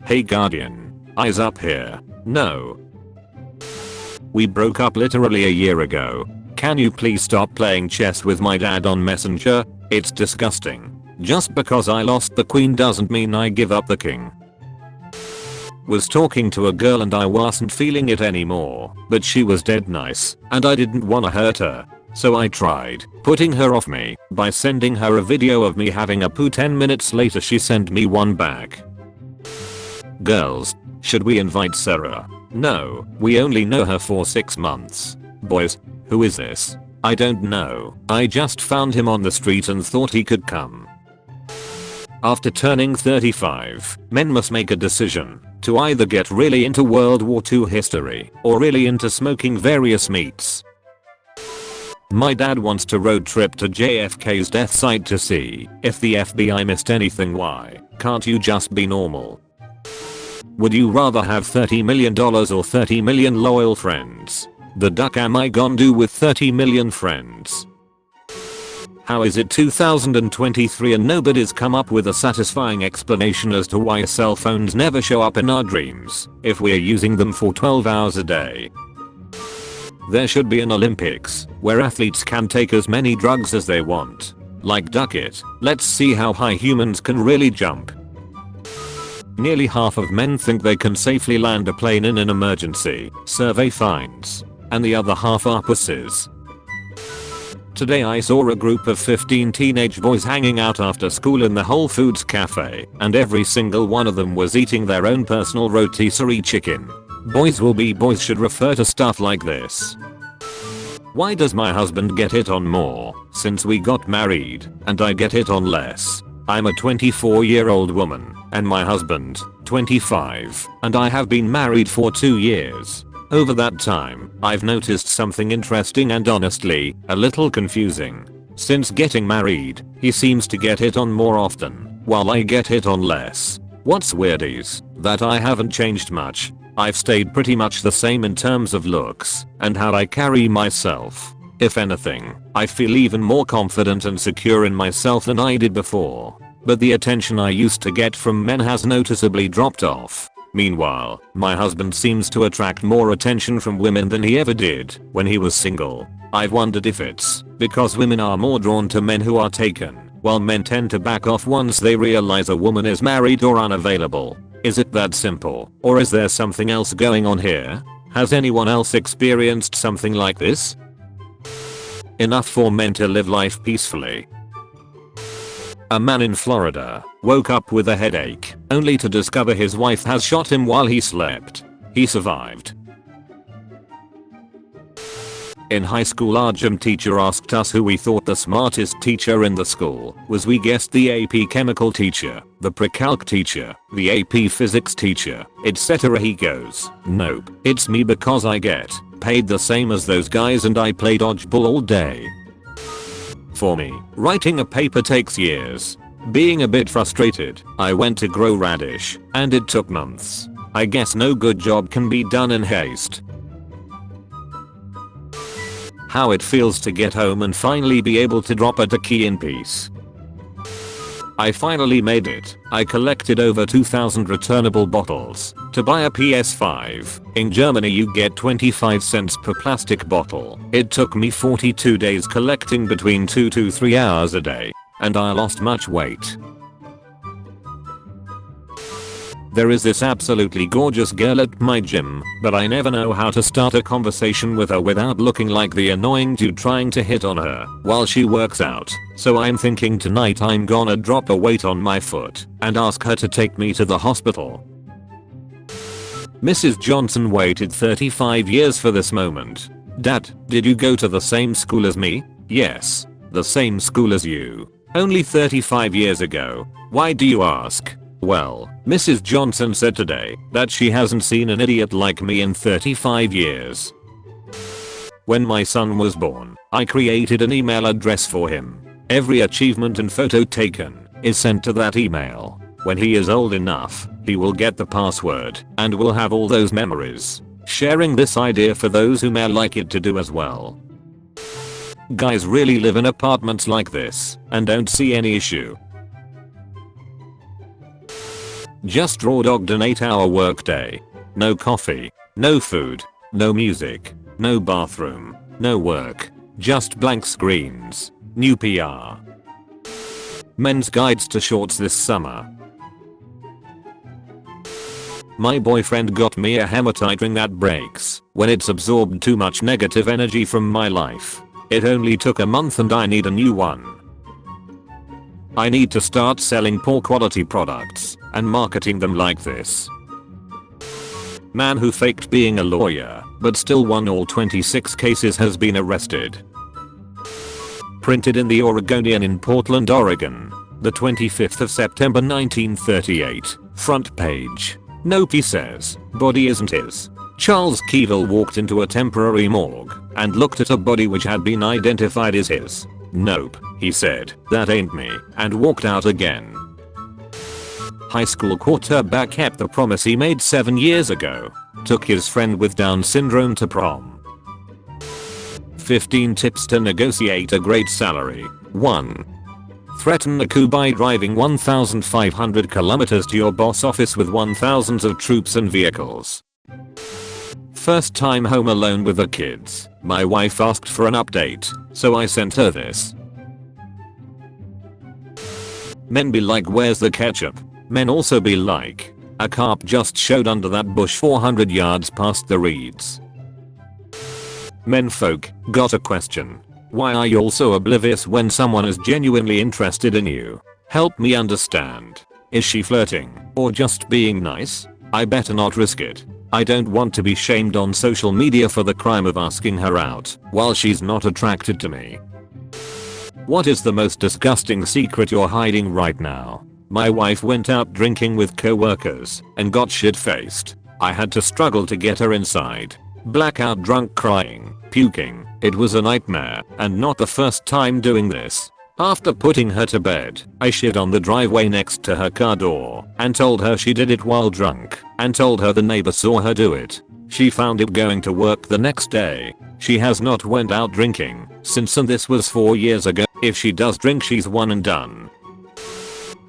Hey Guardian. Eyes up here. No. We broke up literally a year ago. Can you please stop playing chess with my dad on Messenger? It's disgusting. Just because I lost the queen doesn't mean I give up the king. Was talking to a girl and I wasn't feeling it anymore, but she was dead nice and I didn't wanna hurt her. So I tried putting her off me by sending her a video of me having a poo. 10 minutes later she sent me one back. Girls, should we invite Sarah? No, we only know her for 6 months. Boys, who is this? I don't know. I just found him on the street and thought he could come. After turning 35, men must make a decision to either get really into World War II history or really into smoking various meats. My dad wants to road trip to JFK's death site to see if the FBI missed anything. Why can't you just be normal? Would you rather have $30 million or 30 million loyal friends? The duck am I gon' do with 30 million friends? How is it 2023 and nobody's come up with a satisfying explanation as to why cell phones never show up in our dreams if we're using them for 12 hours a day? There should be an Olympics where athletes can take as many drugs as they want. Like duck it, let's see how high humans can really jump. Nearly half of men think they can safely land a plane in an emergency, survey finds, and the other half are pussies. Today I saw a group of 15 teenage boys hanging out after school in the Whole Foods cafe, and every single one of them was eating their own personal rotisserie chicken. Boys will be boys should refer to stuff like this. Why does my husband get hit on more since we got married and I get hit on less? I'm a 24-year-old woman and my husband, 25, and I have been married for 2 years. Over that time, I've noticed something interesting and honestly, a little confusing. Since getting married, he seems to get hit on more often, while I get hit on less. What's weird is that I haven't changed much. I've stayed pretty much the same in terms of looks and how I carry myself. If anything, I feel even more confident and secure in myself than I did before. But the attention I used to get from men has noticeably dropped off. Meanwhile, my husband seems to attract more attention from women than he ever did when he was single. I've wondered if it's because women are more drawn to men who are taken, while men tend to back off once they realize a woman is married or unavailable. Is it that simple, or is there something else going on here? Has anyone else experienced something like this? Enough for men to live life peacefully. A man in Florida woke up with a headache, only to discover his wife has shot him while he slept. He survived. In high school, our gym teacher asked us who we thought the smartest teacher in the school was. We guessed the AP chemical teacher, the pre-calc teacher, the AP physics teacher, etc. He goes, nope, it's me because I get paid the same as those guys and I play dodgeball all day. For me, writing a paper takes years. Being a bit frustrated, I went to grow radish, and it took months. I guess no good job can be done in haste. How it feels to get home and finally be able to drop a key in peace. I finally made it. I collected over 2,000 returnable bottles to buy a PS5. In Germany you get 25 cents per plastic bottle. It took me 42 days collecting between 2 to 3 hours a day, and I lost much weight. There is this absolutely gorgeous girl at my gym, but I never know how to start a conversation with her without looking like the annoying dude trying to hit on her while she works out. So I'm thinking tonight I'm gonna drop a weight on my foot and ask her to take me to the hospital. Mrs. Johnson waited 35 years for this moment. Dad, did you go to the same school as me? Yes, the same school as you. Only 35 years ago. Why do you ask? Well, Mrs. Johnson said today that she hasn't seen an idiot like me in 35 years. When my son was born, I created an email address for him. Every achievement and photo taken is sent to that email. When he is old enough, he will get the password and will have all those memories. Sharing this idea for those who may like it to do as well. Guys really live in apartments like this and don't see any issue. Just raw dogged an 8-hour workday. No coffee, no food, no music, no bathroom, no work, just blank screens. New PR. Men's guides to shorts this summer. My boyfriend got me a hematite ring that breaks when it's absorbed too much negative energy from my life. It only took a month and I need a new one. I need to start selling poor quality products and marketing them like this. Man who faked being a lawyer but still won all 26 cases has been arrested. Printed in the Oregonian in Portland, Oregon, the 25th of September 1938, front page. Nope, he says, body isn't his. Charles Keevil walked into a temporary morgue and looked at a body which had been identified as his. Nope, he said, that ain't me, and walked out again. High school quarterback kept the promise he made 7 years ago. Took his friend with Down syndrome to prom. 15 tips to negotiate a great salary. 1. Threaten a coup by driving 1,500 kilometers to your boss office with 1,000 of troops and vehicles. First time home alone with the kids, my wife asked for an update, so I sent her this. Men be like, where's the ketchup? Men also be like, a carp just showed under that bush 400 yards past the reeds. Menfolk, got a question. Why are you all so oblivious when someone is genuinely interested in you? Help me understand. Is she flirting or just being nice? I better not risk it. I don't want to be shamed on social media for the crime of asking her out while she's not attracted to me. What is the most disgusting secret you're hiding right now? My wife went out drinking with co-workers and got shit-faced. I had to struggle to get her inside. Blackout drunk, crying, puking. It was a nightmare, and not the first time doing this. After putting her to bed, I shit on the driveway next to her car door and told her she did it while drunk and told her the neighbor saw her do it. She found it going to work the next day. She has not went out drinking since, and this was 4 years ago. If she does drink, she's one and done.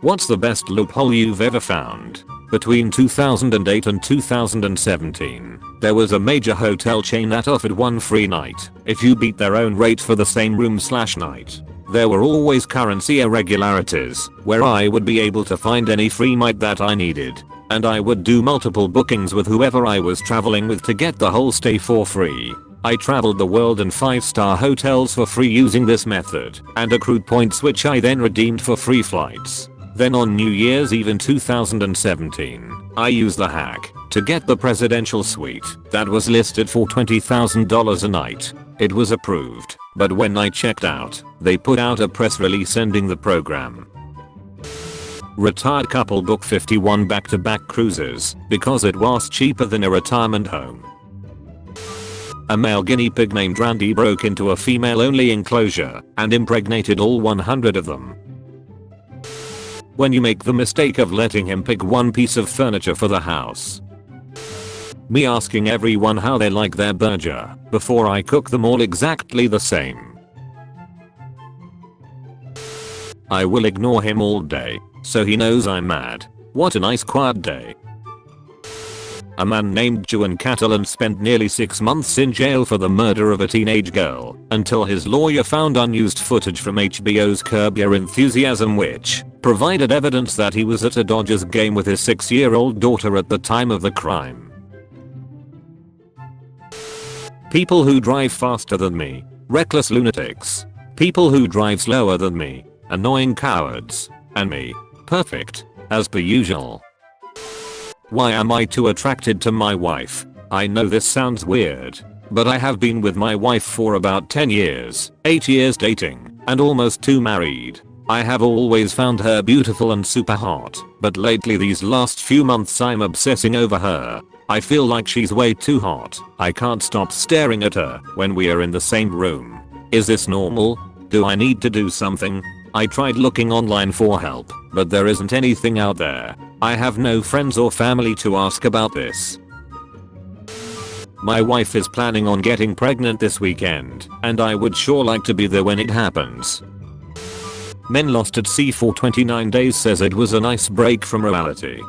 What's the best loophole you've ever found? Between 2008 and 2017, there was a major hotel chain that offered one free night if you beat their own rate for the same room/night. There were always currency irregularities where I would be able to find any free night that I needed, and I would do multiple bookings with whoever I was traveling with to get the whole stay for free. I traveled the world in 5-star hotels for free using this method and accrued points which I then redeemed for free flights. Then on New Year's Eve in 2017, I used the hack to get the presidential suite that was listed for $20,000 a night. It was approved, but when I checked out, they put out a press release ending the program. Retired couple book 51 back-to-back cruises because it was cheaper than a retirement home. A male guinea pig named Randy broke into a female-only enclosure and impregnated all 100 of them. When you make the mistake of letting him pick one piece of furniture for the house. Me asking everyone how they like their burger before I cook them all exactly the same. I will ignore him all day so he knows I'm mad. What a nice quiet day. A man named Juan Catalan spent nearly 6 months in jail for the murder of a teenage girl until his lawyer found unused footage from HBO's Curb Your Enthusiasm, which provided evidence that he was at a Dodgers game with his 6-year-old daughter at the time of the crime. People who drive faster than me, reckless lunatics. People who drive slower than me, annoying cowards. And me, perfect, as per usual. Why am I too attracted to my wife? I know this sounds weird, but I have been with my wife for about 10 years, 8 years dating, and almost 2 married. I have always found her beautiful and super hot, but lately these last few months I'm obsessing over her. I feel like she's way too hot. I can't stop staring at her when we are in the same room. Is this normal? Do I need to do something? I tried looking online for help, but there isn't anything out there. I have no friends or family to ask about this. My wife is planning on getting pregnant this weekend, and I would sure like to be there when it happens. Men lost at sea for 29 days says it was a nice break from reality.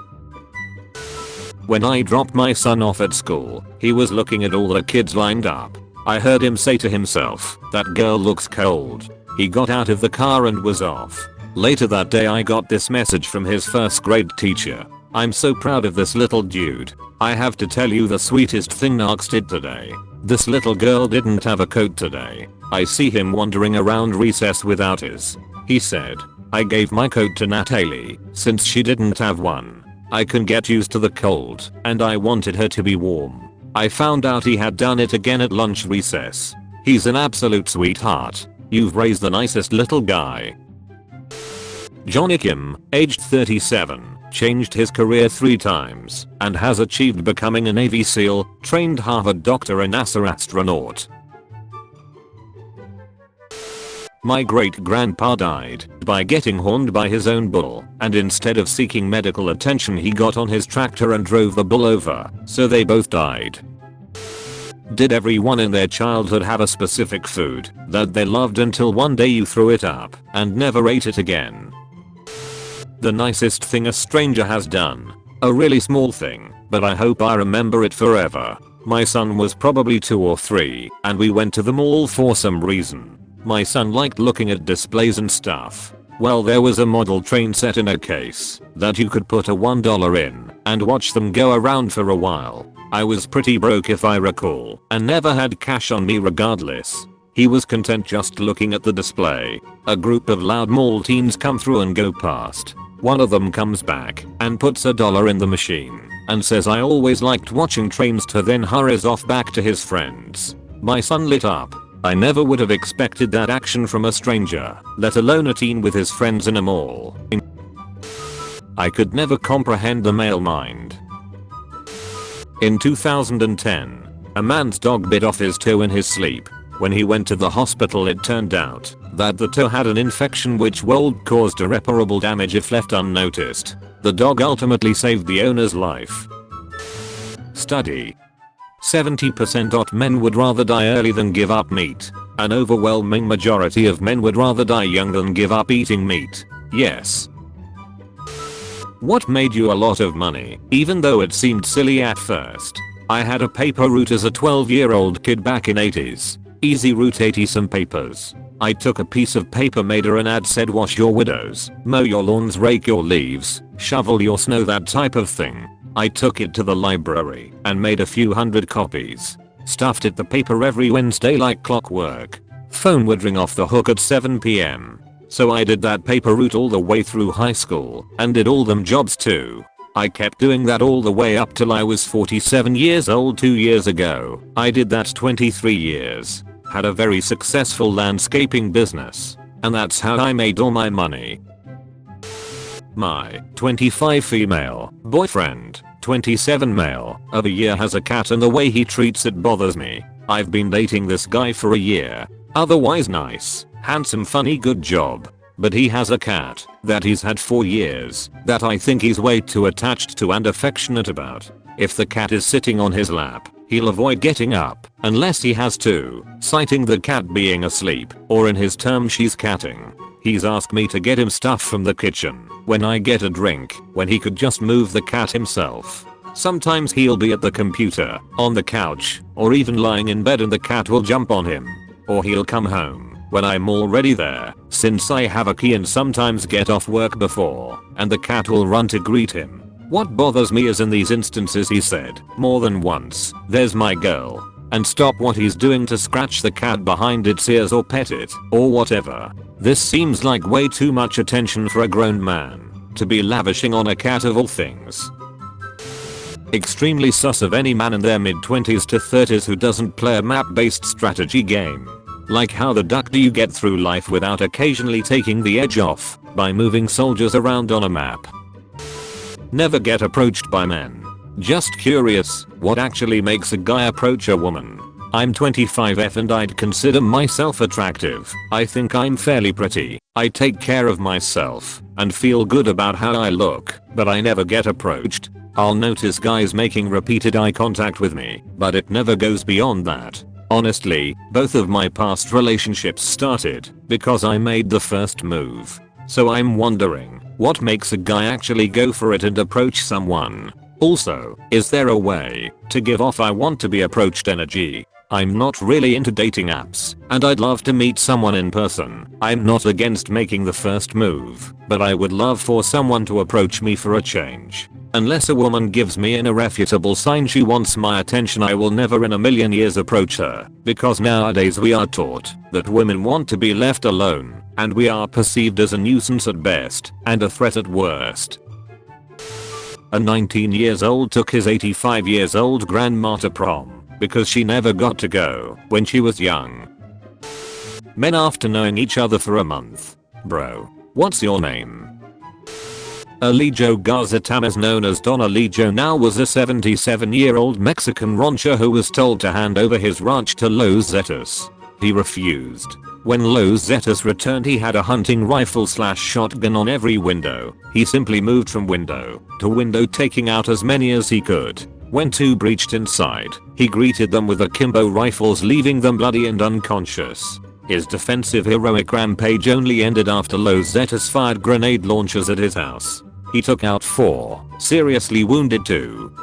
When I dropped my son off at school, he was looking at all the kids lined up. I heard him say to himself, "That girl looks cold." He got out of the car and was off. Later that day I got this message from his first grade teacher. "I'm so proud of this little dude. I have to tell you the sweetest thing Knox did today. This little girl didn't have a coat today. I see him wandering around recess without his." He said, "I gave my coat to Natalie since she didn't have one. I can get used to the cold and I wanted her to be warm." I found out he had done it again at lunch recess. He's an absolute sweetheart. You've raised the nicest little guy. Johnny Kim, aged 37, changed his career 3 times and has achieved becoming a Navy SEAL, trained Harvard doctor and NASA astronaut. My great-grandpa died by getting horned by his own bull, and instead of seeking medical attention he got on his tractor and drove the bull over, so they both died. Did everyone in their childhood have a specific food that they loved until one day you threw it up and never ate it again? The nicest thing a stranger has done. A really small thing, but I hope I remember it forever. My son was probably 2 or 3, and we went to the mall for some reason. My son liked looking at displays and stuff. Well, there was a model train set in a case that you could put a $1 in and watch them go around for a while. I was pretty broke if I recall and never had cash on me regardless. He was content just looking at the display. A group of loud mall teens come through and go past. One of them comes back and puts $1 in the machine and says, "I always liked watching trains," to then hurries off back to his friends. My son lit up. I never would have expected that action from a stranger, let alone a teen with his friends in a mall. I could never comprehend the male mind. In 2010, a man's dog bit off his toe in his sleep. When he went to the hospital, it turned out that the toe had an infection which would cause irreparable damage if left unnoticed. The dog ultimately saved the owner's life. Study: 70% of men would rather die early than give up meat. An overwhelming majority of men would rather die young than give up eating meat. Yes. What made you a lot of money, even though it seemed silly at first? I had a paper route as a 12-year-old kid back in 80s. Easy route, 80 some papers. I took a piece of paper, made an ad, said wash your widows, mow your lawns, rake your leaves, shovel your snow, that type of thing. I took it to the library and made a few hundred copies. Stuffed it the paper every Wednesday like clockwork. Phone would ring off the hook at 7 PM. So I did that paper route all the way through high school and did all them jobs too. I kept doing that all the way up till I was 47 years old 2 years ago. I did that 23 years. Had a very successful landscaping business. And that's how I made all my money. My 25 female boyfriend, 27 male, of a year has a cat, and the way he treats it bothers me. I've been dating this guy for a year. Otherwise nice, handsome, funny, good job. But he has a cat that he's had for years that I think he's way too attached to and affectionate about. If the cat is sitting on his lap, he'll avoid getting up unless he has to, citing the cat being asleep, or in his term, she's catting. He's asked me to get him stuff from the kitchen when I get a drink, when he could just move the cat himself. Sometimes he'll be at the computer, on the couch, or even lying in bed and the cat will jump on him. Or he'll come home when I'm already there, since I have a key, and sometimes get off work before, and the cat will run to greet him. What bothers me is in these instances he said more than once, "There's my girl," and stop what he's doing to scratch the cat behind its ears or pet it, or whatever. This seems like way too much attention for a grown man to be lavishing on a cat of all things. Extremely sus of any man in their mid-20s to 30s who doesn't play a map-based strategy game. Like, how the duck do you get through life without occasionally taking the edge off by moving soldiers around on a map? Never get approached by men. Just curious, what actually makes a guy approach a woman? I'm 25F and I'd consider myself attractive. I think I'm fairly pretty. I take care of myself and feel good about how I look, but I never get approached. I'll notice guys making repeated eye contact with me, but it never goes beyond that. Honestly, both of my past relationships started because I made the first move. So I'm wondering, what makes a guy actually go for it and approach someone? Also, is there a way to give off I want to be approached energy? I'm not really into dating apps, and I'd love to meet someone in person. I'm not against making the first move, but I would love for someone to approach me for a change. Unless a woman gives me an irrefutable sign she wants my attention, I will never in a million years approach her, because nowadays we are taught that women want to be left alone, and we are perceived as a nuisance at best, and a threat at worst. A 19 years old took his 85 years old grandma to prom because she never got to go when she was young. Men after knowing each other for a month. Bro, what's your name? Alijo Garza Tamez, known as Don Alijo, now was a 77-year-old Mexican rancher who was told to hand over his ranch to Los Zetas. He refused. When Los Zetas returned, he had a hunting rifle / shotgun on every window. He simply moved from window to window, taking out as many as he could. When two breached inside, he greeted them with akimbo rifles, leaving them bloody and unconscious. His defensive heroic rampage only ended after Los Zetas fired grenade launchers at his house. He took out 4, seriously wounded 2.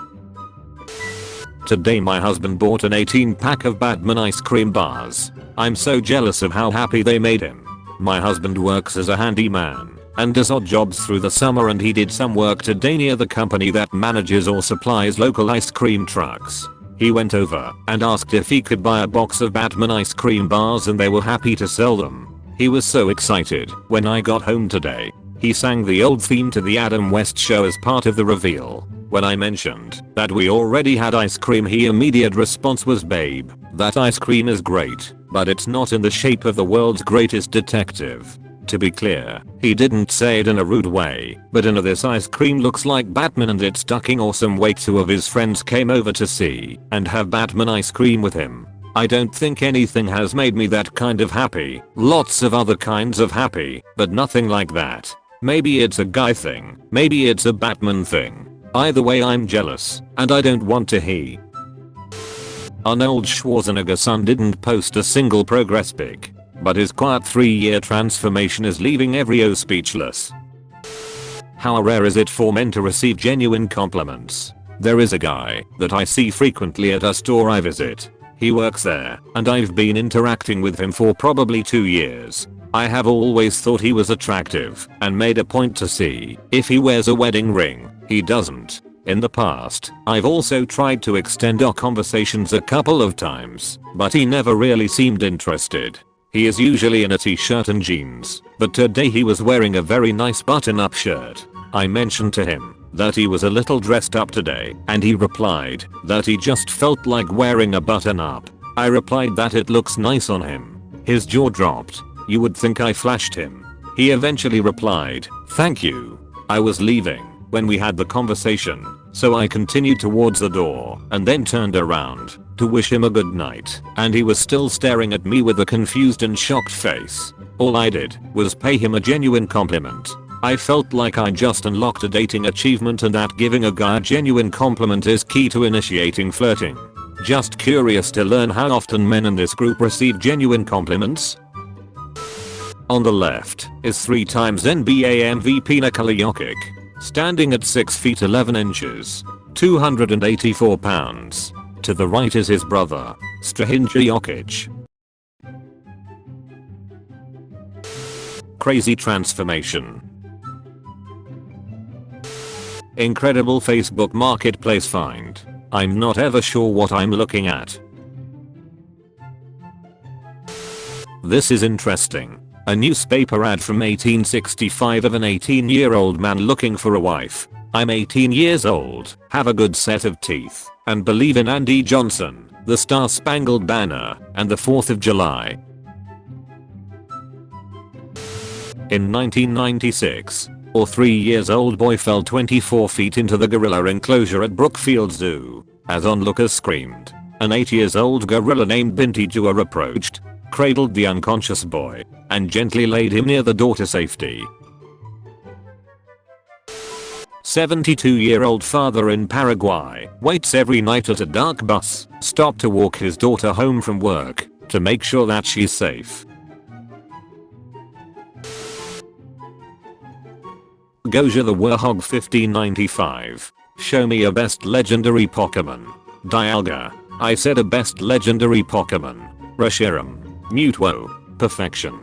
Today my husband bought an 18-pack of Batman ice cream bars. I'm so jealous of how happy they made him. My husband works as a handyman and does odd jobs through the summer, and he did some work today near the company that manages or supplies local ice cream trucks. He went over and asked if he could buy a box of Batman ice cream bars, and they were happy to sell them. He was so excited when I got home today. He sang the old theme to the Adam West show as part of the reveal. When I mentioned that we already had ice cream, his immediate response was, "Babe, that ice cream is great, but it's not in the shape of the world's greatest detective." To be clear, he didn't say it in a rude way, but in a "this ice cream looks like Batman and it's ducking awesome way." 2 of his friends came over to see and have Batman ice cream with him. I don't think anything has made me that kind of happy. Lots of other kinds of happy, but nothing like that. Maybe it's a guy thing, maybe it's a Batman thing. Either way, I'm jealous, and I don't want to he. Arnold Schwarzenegger's son didn't post a single progress pic, but his quiet 3-year transformation is leaving every O speechless. How rare is it for men to receive genuine compliments? There is a guy that I see frequently at a store I visit. He works there, and I've been interacting with him for probably 2 years. I have always thought he was attractive and made a point to see if he wears a wedding ring. He doesn't. In the past, I've also tried to extend our conversations a couple of times, but he never really seemed interested. He is usually in a t-shirt and jeans, but today he was wearing a very nice button-up shirt. I mentioned to him that he was a little dressed up today, and he replied that he just felt like wearing a button-up. I replied that it looks nice on him. His jaw dropped. You would think I flashed him. He eventually replied, "Thank you." I was leaving when we had the conversation, so I continued towards the door and then turned around to wish him a good night, and he was still staring at me with a confused and shocked face. All I did was pay him a genuine compliment. I felt like I just unlocked a dating achievement, and that giving a guy a genuine compliment is key to initiating flirting. Just curious to learn how often men in this group receive genuine compliments. On the left is 3 times NBA MVP Nikola Jokic, standing at 6 feet 11 inches, 284 pounds. To the right is his brother, Strahinja Jokic. Crazy transformation. Incredible Facebook Marketplace find. I'm not ever sure what I'm looking at. This is interesting. A newspaper ad from 1865 of an 18-year-old man looking for a wife. I'm 18 years old, have a good set of teeth, and believe in Andy Johnson, the Star-Spangled Banner, and the 4th of July. In 1996, a 3-year-old boy fell 24 feet into the gorilla enclosure at Brookfield Zoo. As onlookers screamed, an 8-year-old gorilla named Binti Jua approached, cradled the unconscious boy, and gently laid him near the door to safety. 72-year-old father in Paraguay waits every night at a dark bus stop to walk his daughter home from work to make sure that she's safe. Goja the Warhog 1595. Show me a best legendary Pokemon. Dialga. I said a best legendary Pokemon. Reshiram. Mutwo. Perfection.